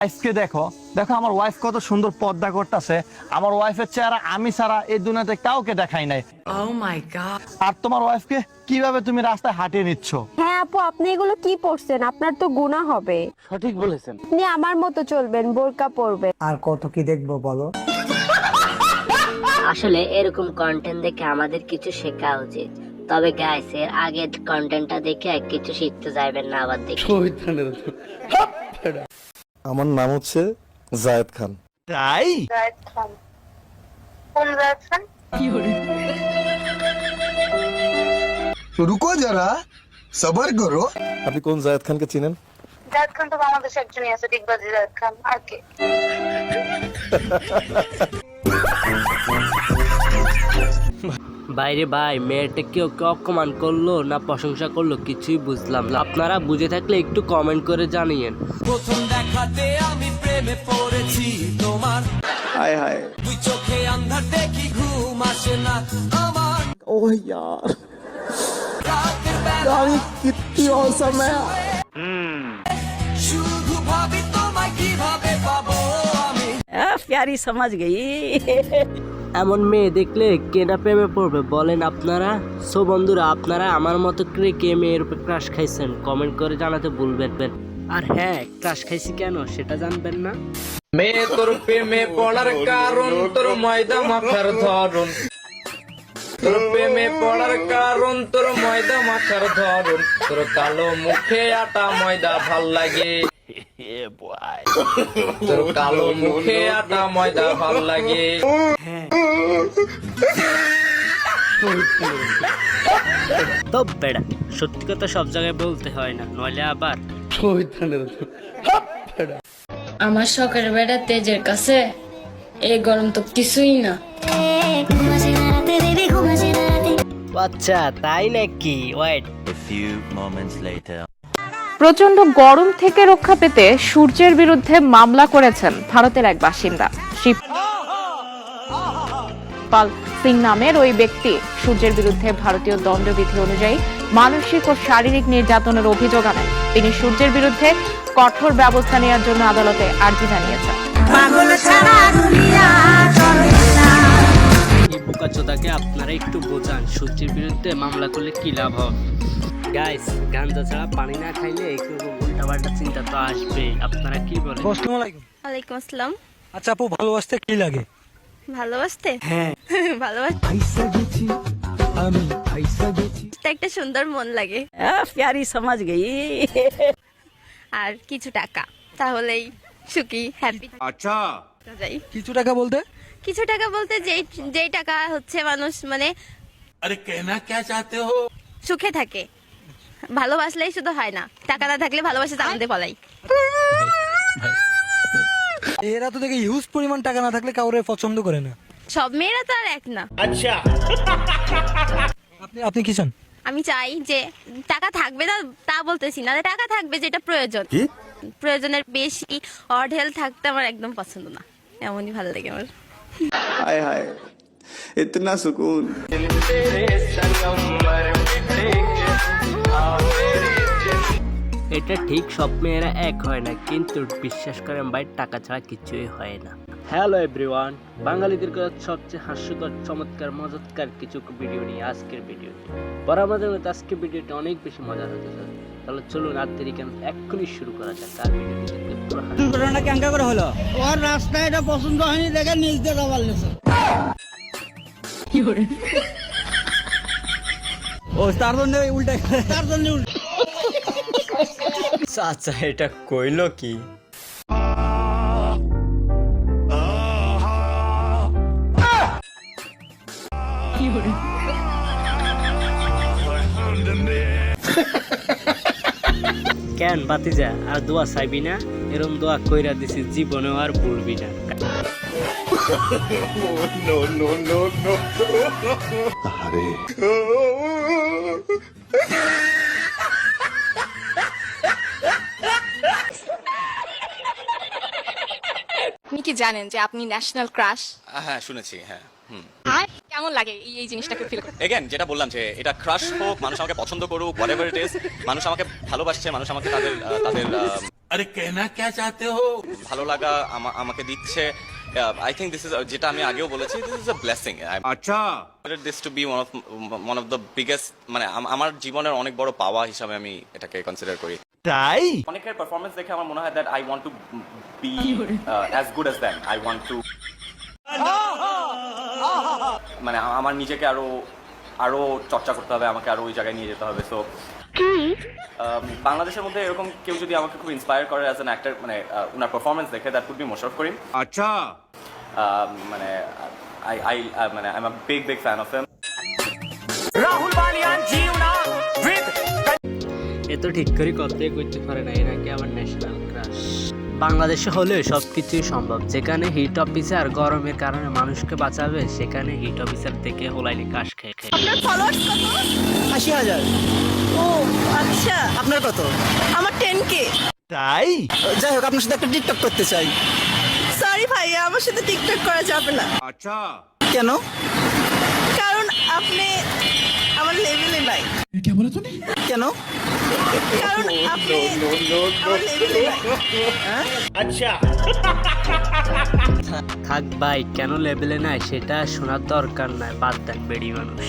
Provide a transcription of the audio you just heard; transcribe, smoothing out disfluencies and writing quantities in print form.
আজকে দেখো দেখো আমার ওয়াইফ কত সুন্দর পর্দা করতেছে। আমার ওয়াইফের চেহারা আমি ছাড়া এই দুনিয়াতে কাউকে দেখাই নাই। Oh my god. আর তোমার ওয়াইফকে কিভাবে তুমি রাস্তায় হাঁটিয়ে নিচ্ছ? হ্যাঁ আপু, আপনি এগুলো কি পড়ছেন? আপনার তো গুনাহ হবে। সঠিক বলেছেন। আপনি আমার মতো চলবেন, বোরকা পরবেন। আর কত কি দেখবো বলো। আসলে এরকম কন্টেন্ট দেখে আমাদের কিছু শেখা উচিত। তবে গাইস, এর আগে কন্টেন্টটা দেখে কিছু শিখতে যাবেন না আবার দেখে। আমার নাম হচ্ছে জায়েদ খান। তাই জায়েদ খান? কোন জায়েদ খান? रुको जरा सबर करो। আপনি কোন জায়েদ খানকে চিনেন? জায়েদ খান তো বাংলাদেশে একজনই আছে, ডিগবাজি জায়েদ খান। আর কে? বাইরে ভাই, মেয়েটা কেউ অপমান করলো না প্রশংসা করলো কিছুই বুঝলাম না। আপনারা বুঝে থাকলে একটু কমেন্ট করে জানিয়েন। প্রথম দেখাতে আমি প্রেমে পড়েছি তোমার, হায় হায়। তুই চোখে আন্ধার দেখি ঘুম আসে না আমার। ও यार রাতের বেলা यार कितनी औसम है। শুধু ভাবি তোমায় কিভাবে পাবো আমি। প্যারি সমাজ গেই। এমন মেয়ে দেখলে কেনা প্রেমে পড়বে বলেন আপনারা? সো বন্ধুরা, আপনারা আমার মতো করে কে মেয়ের উপর ক্রাশ খাইছেন কমেন্ট করে জানাতে ভুলবেন। আর হ্যাঁ, ক্রাশ খাইছি কেন সেটা জানবেন না? মেয়ে তোর প্রেমে পড়ার কারণ তোর ময়দা মাখার ধরন, তোর প্রেমে পড়ার কারণ তোর ময়দা মাখার ধরন, তোর কালো মুখে আটা ময়দা ভাল লাগে, তোর কালো মুখে আটা ময়দা ভাল লাগে। তো বেড়া, সত্যি কথা সব জায়গায় বলতে হয় না, নইলে আবার আমার শখের বেড়া তেজের কাছে এই গরম তো কিছুই না। আচ্ছা তাই নাকি? ওয়েট। প্রচন্ড গরম থেকে রক্ষা পেতে সূর্যের বিরুদ্ধে মামলা করেছেন ভারতের এক বাসিন্দা। শিবপাল সিং নামের ওই ব্যক্তি সূর্যের বিরুদ্ধে ভারতীয় দণ্ডবিধি অনুযায়ী মানসিক ও শারীরিক নির্যাতনের অভিযোগ আনেন। তিনি সূর্যের বিরুদ্ধে কঠোর ব্যবস্থা নেওয়ার জন্য আদালতে আর্জি জানিয়েছেন। এই বোকাচোদাকে আপনারা একটু বোঝান, সূর্যের বিরুদ্ধে মামলা করলে কি লাভ হবে? গাইস, গাঞ্জা ছাড়া পানি না খাইলে একটু উল্টাপাল্টা চিন্তা তো আসবে। আপনারা কি বলেন? আসসালামু আলাইকুম। ওয়ালাইকুম আসসালাম। আচ্ছা আপু, ভালোবাসতে কি লাগে? ভালোবাসতে? হ্যাঁ। ভালোবাসতে একটা সুন্দর মন লাগে প্যারি সমাজ গেই। আর কিছু টাকা, তাহলেই সুখী হ্যাপি। अच्छा যাই কিছু টাকা বলতে? কিছু টাকা বলতে যেই যেই টাকা হচ্ছে মানুষ মানে अरे कहना क्या चाहते हो? সুখে থাকে। ভালোবাসলেই শুধু হয় না, টাকা না থাকলে ভালোবাসা জানতে পালাই। এরা তো দেখে হিউজ পরিমাণ টাকা না থাকলে কাউরে পছন্দ করে না। সব মেয়েরা তো আর এক না। আপনি কি চান? আমি চাই যে টাকা থাকবে না তা বলতেছি না, টাকা থাকবে যেটা প্রয়োজন, প্রয়োজনের বেশি অঢেল থাকতে আমার একদম পছন্দ না। এমনই ভালো লাগে আমার। हाय हाय इतना सुकून। এটা ঠিক, সব মেয়েরা এক হয় না, কিন্তু বিশ্বাস করেন ভাই, টাকা ছাড়া কিছুই হয় না। হ্যালো এভরিওয়ান, বাঙালিদের কাছে সবচেয়ে হাস্যকর, চমৎকার, মজাদার কিছু ভিডিও নিয়ে আজকের ভিডিওটি। বরাবরের মতো আজকের ভিডিওটি অনেক বেশি মজার হতে চলে। তাহলে চলুন আর দেরি কেন, এক্ষুনি শুরু করা যাক। আর ভিডিওটি দেখতে পুরো ঘটনাটা কেঙ্কা করে হলো? ওর রাস্তায় এটা পছন্দ হয়নি দেখে নিজ দিয়ে দাবাল নিছে। ও তার জন্য উল্টা, তার জন্য উল্টা। আচ্ছা এটা কইলো কি? কেন বাতিজা, আর দোয়া চাইবি না? এরম দোয়া কইরা দিছি, জীবনেও আর ভুলবি না। আপনি কি জানেন যে আপনি ন্যাশনাল ক্রাশ? হ্যাঁ শুনেছি, হ্যাঁ। কেমন লাগে এই জিনিসটাকে ফিল করতে? এগেন যেটা বললাম যে এটা ক্রাশ হোক, মানুষ আমাকে পছন্দ করুক, হোয়াটএভার ইট ইজ, মানুষ আমাকে ভালোবাসছে, মানুষ আমাকে তাদের अरे कहना क्या चाहते हो? ভালো লাগা আমাকে দিচ্ছে। I think this is যেটা আমি আগেও বলেছি, this is a blessing. अच्छा, this to be one of the biggest, মানে আমার জীবনের অনেক বড় পাওয়া হিসাবে আমি এটাকে কনসিডার করি। তাই অনেকের পারফরম্যান্স দেখে আমার মনে হয় that I want to be as good as them. I want to মানে আমার নিজেকে আরো চর্চা করতে হবে, আমাকে আরো ওই জায়গায় নিয়ে যেতে হবে। সো বাংলাদেশের মধ্যে এরকম কেউ যদি আমাকে খুব ইন্সপায়ার করে অ্যাজ অ্যান অ্যাক্টর, মানে ওনার পারফরমেন্স দেখে, that could be Mosharraf Karim. अच्छा, মানে আই মানে I am a big fan of him. Rahul Baliyan জিওনা উইথ এ তো ঠিক করে কথাই করতে পারে না, এরা কি আমার ন্যাশনাল ক্রাশ। বাংলাদেশে হলে সবকিছুই সম্ভব। যেখানে হিট অফিসার গরমের কারণে মানুষকে বাঁচাবে, সেখানে হিট অফিসার থেকে হোলাইনি কাশ খেয়ে খেয়ে। আপনার ফলোয়ার্স কত? 80,000। ও আচ্ছা, আপনার কত? আমার 10K। তাই যাই হোক, আপনার সাথে একটা টিকটক করতে চাই। সরি ভাইয়া, আমার সাথে টিকটক করা যাবে না। अच्छा, কেন? কারণ আপনি আমার লেভেলে নাই। কেন? কারণ আপনি আমার লেভেলে নাই। থাক ভাই, কেন লেভেলে নাই সেটা শোনার দরকার নাই, বাদ দেন বেড়ি মানুষ।